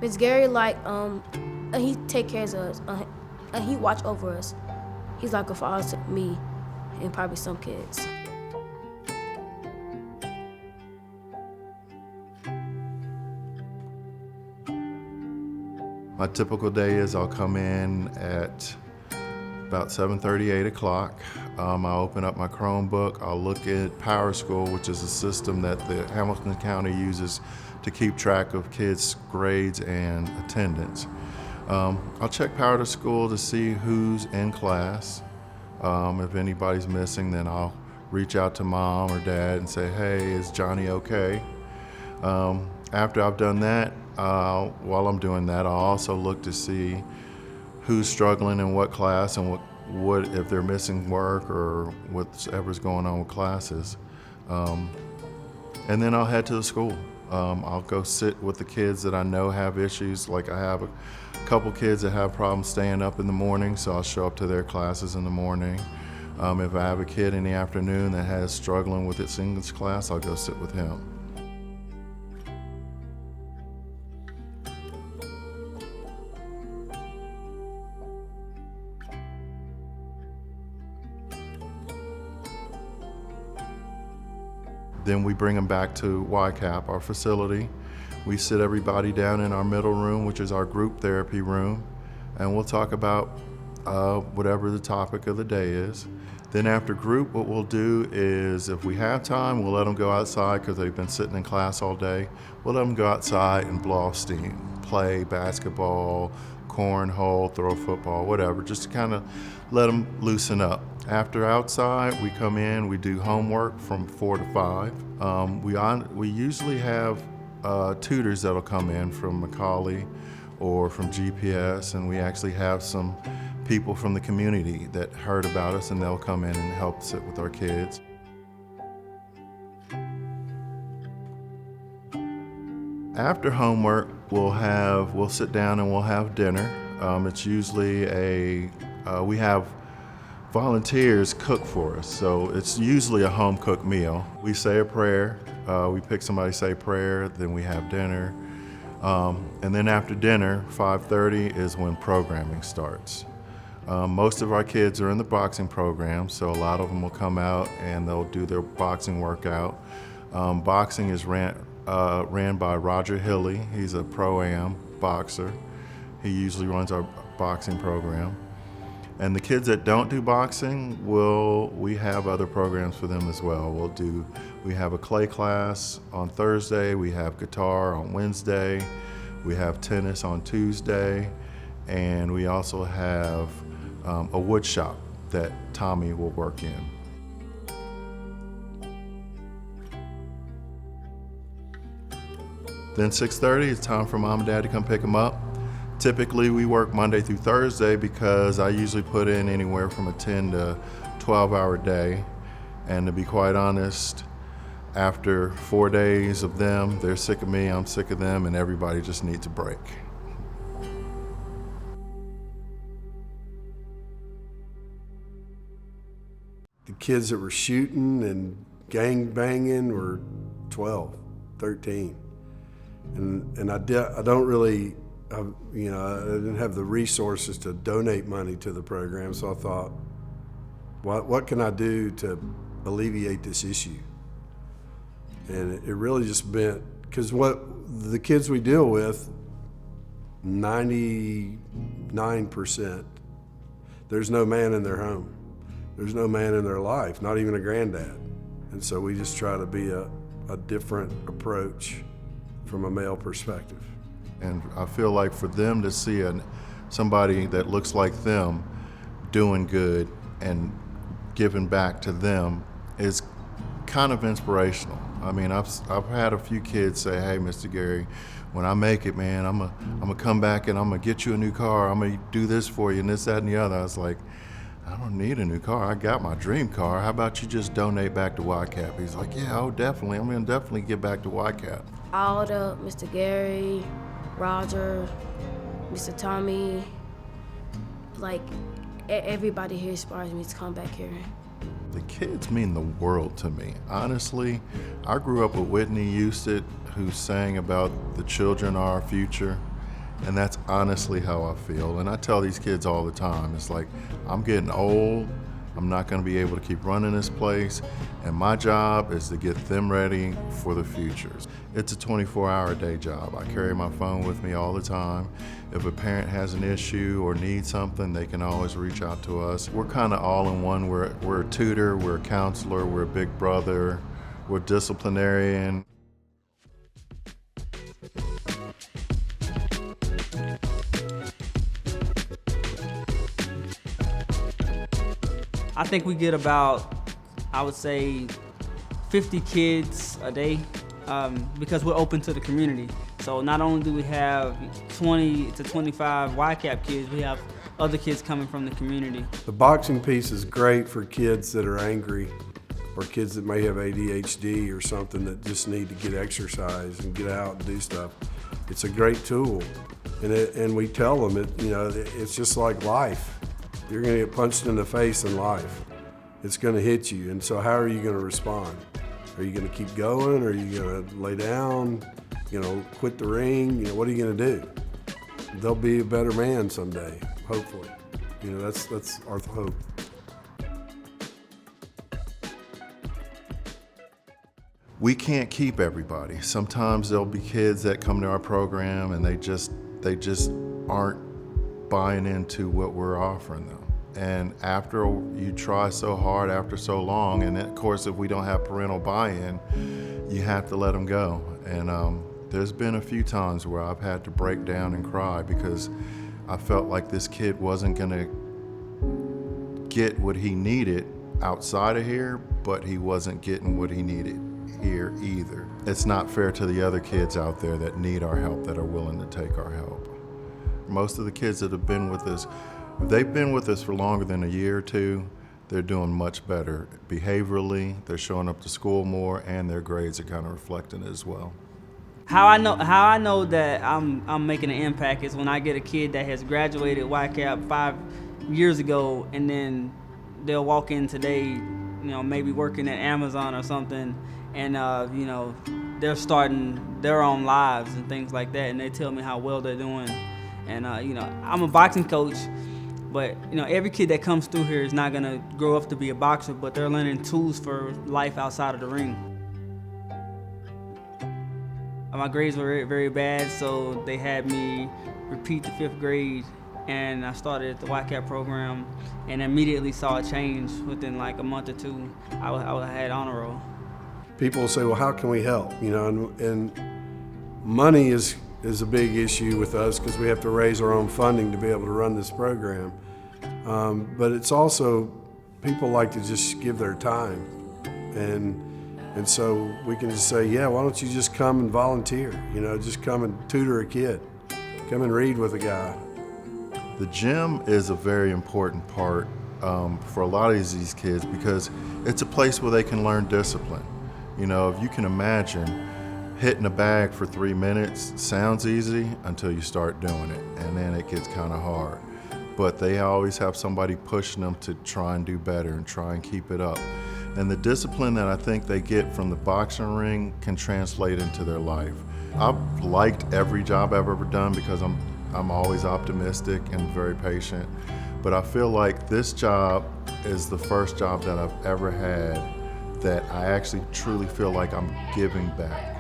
Miss Gary, he take care of us, and he watch over us. He's like a father to me and probably some kids. My typical day is I'll come in at about 7:30, 8 o'clock. I'll open up my Chromebook. I'll look at Power School, which is a system that the Hamilton County uses to keep track of kids' grades and attendance. I'll check Power to School to see who's in class. If anybody's missing, then I'll reach out to mom or dad and say, hey, is Johnny okay? After I've done that, while I'm doing that, I'll also look to see who's struggling in what class and what if they're missing work or whatever's going on with classes. And then I'll head to the school. I'll go sit with the kids that I know have issues. Like I have a couple kids that have problems staying up in the morning, so I'll show up to their classes in the morning. If I have a kid in the afternoon that has struggling with its English class, I'll go sit with him. Then we bring them back to YCAP, our facility. We sit everybody down in our middle room, which is our group therapy room, and we'll talk about whatever the topic of the day is. Then after group, what we'll do is, if we have time, we'll let them go outside because they've been sitting in class all day. We'll let them go outside and blow off steam, play basketball, cornhole, throw a football, whatever, just to kind of let them loosen up. After outside, we come in, we do homework from 4 to 5. We usually have tutors that'll come in from Macaulay or from GPS, and we actually have some people from the community that heard about us, and they'll come in and help sit with our kids. After homework, we'll sit down and we'll have dinner. It's usually we have volunteers cook for us, so it's usually a home cooked meal. We say a prayer, we pick somebody to say a prayer, then we have dinner. And then after dinner, 5:30 is when programming starts. Most of our kids are in the boxing program, so a lot of them will come out and they'll do their boxing workout. Boxing is ran by Roger Hilly. He's a pro-am boxer. He usually runs our boxing program. And the kids that don't do boxing, we have other programs for them as well. We have a clay class on Thursday, we have guitar on Wednesday, we have tennis on Tuesday, and we also have a wood shop that Tommy will work in. Then 6:30, it's time for mom and dad to come pick them up. Typically, we work Monday through Thursday because I usually put in anywhere from a 10 to 12-hour day. And to be quite honest, after 4 days of them, they're sick of me, I'm sick of them, and everybody just needs a break. The kids that were shooting and gang banging were 12, 13. And I don't really, I didn't have the resources to donate money to the program, so I thought, what can I do to alleviate this issue? And it really just meant, because what the kids we deal with, 99%, there's no man in their home. There's no man in their life, not even a granddad. And so we just try to be a different approach from a male perspective. And I feel like for them to see somebody that looks like them doing good and giving back to them is kind of inspirational. I mean, I've had a few kids say, hey, Mr. Gary, when I make it, man, I'm gonna come back and I'm gonna get you a new car. I'm gonna do this for you and this, that, and the other. I was like, I don't need a new car. I got my dream car. How about you just donate back to YCAP? He's like, yeah, oh, definitely. I'm gonna definitely give back to YCAP. Alda, Mr. Gary, Roger, Mr. Tommy, everybody here inspires me to come back here. The kids mean the world to me. Honestly, I grew up with Whitney Houston, who sang about the children are our future. And that's honestly how I feel. And I tell these kids all the time, it's like, I'm getting old, I'm not gonna be able to keep running this place, and my job is to get them ready for the future. It's a 24-hour day job. I carry my phone with me all the time. If a parent has an issue or needs something, they can always reach out to us. We're kind of all in one. We're a tutor, we're a counselor, we're a big brother, we're a disciplinarian. I think we get about, I would say, 50 kids a day because we're open to the community. So not only do we have 20 to 25 YCAP kids, we have other kids coming from the community. The boxing piece is great for kids that are angry or kids that may have ADHD or something that just need to get exercise and get out and do stuff. It's a great tool. And we tell them, it's just like life. You're going to get punched in the face in life. It's going to hit you. And so how are you going to respond? Are you going to keep going? Are you going to lay down? Quit the ring? What are you going to do? They'll be a better man someday, hopefully. That's our hope. We can't keep everybody. Sometimes there'll be kids that come to our program and they just aren't buying into what we're offering them. And after you try so hard, after so long, and of course if we don't have parental buy-in, you have to let them go. And there's been a few times where I've had to break down and cry because I felt like this kid wasn't gonna get what he needed outside of here, but he wasn't getting what he needed here either. It's not fair to the other kids out there that need our help, that are willing to take our help. Most of the kids that have been with us, they've been with us for longer than a year or two. They're doing much better behaviorally, they're showing up to school more, and their grades are kind of reflecting it as well. How I know that I'm making an impact is when I get a kid that has graduated YCAP 5 years ago, and then they'll walk in today, maybe working at Amazon or something, and they're starting their own lives and things like that, and they tell me how well they're doing. And I'm a boxing coach, but every kid that comes through here is not gonna grow up to be a boxer, but they're learning tools for life outside of the ring. My grades were very, very bad, so they had me repeat the 5th grade, and I started the YCAP program, and immediately saw a change within like a month or two. I had honor roll. People say, well, how can we help? And money is a big issue with us because we have to raise our own funding to be able to run this program. But it's also, people like to just give their time. And so we can just say, yeah, why don't you just come and volunteer? Just come and tutor a kid. Come and read with a guy. The gym is a very important part for a lot of these kids because it's a place where they can learn discipline. If you can imagine, hitting a bag for 3 minutes sounds easy until you start doing it, and then it gets kind of hard. But they always have somebody pushing them to try and do better and try and keep it up. And the discipline that I think they get from the boxing ring can translate into their life. I've liked every job I've ever done because I'm always optimistic and very patient. But I feel like this job is the first job that I've ever had that I actually truly feel like I'm giving back.